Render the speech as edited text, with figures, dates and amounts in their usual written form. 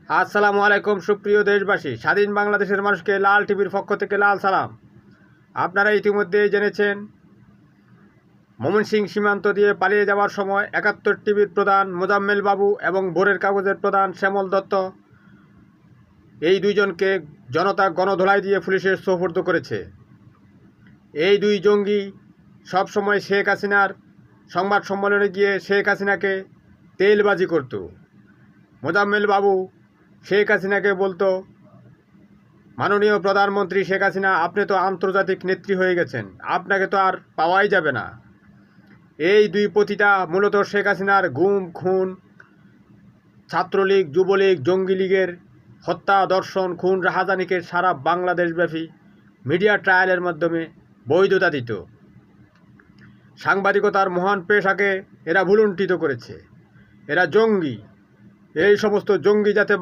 আসসালামু আলাইকুম সুপ্রিয় দেশবাসী, স্বাধীন বাংলাদেশের মানুষকে লাল টিভির পক্ষ থেকে লাল সালাম। আপনারা ইতিমধ্যেই জেনেছেন, ময়মনসিংহ সীমান্ত দিয়ে পালিয়ে যাওয়ার সময় ৭১ টিভির প্রধান মোজাম্মেল বাবু এবং ভোরের কাগজের প্রধান শ্যামল দত্ত এই দুইজনকে জনতা গণধোলাই দিয়ে পুলিশের সোপর্দ করেছে। এই দুই জঙ্গি সবসময় শেখ হাসিনার সংবাদ সম্মেলনে গিয়ে শেখ হাসিনাকে তেলবাজি করত। মোজাম্মেল বাবু শেখ হাসিনাকে বলতো, মাননীয় প্রধানমন্ত্রী শেখ হাসিনা, আপনি তো আন্তর্জাতিক নেত্রী হয়ে গেছেন, আপনাকে তো আর পাওয়াই যাবে না। এই দুই পতিতা মূলত শেখ হাসিনার গুম খুন, ছাত্রলীগ, যুবলীগ, জঙ্গি লীগের হত্যা, দর্শন, খুন, রাহাজানিকে সারা বাংলাদেশব্যাপী মিডিয়া ট্রায়ালের মাধ্যমে বৈধতা দিত। সাংবাদিকতার মহান পেশাকে এরা ভুলুণ্ঠিত করেছে। এরা জঙ্গি। এই সমস্ত জঙ্গি যাতে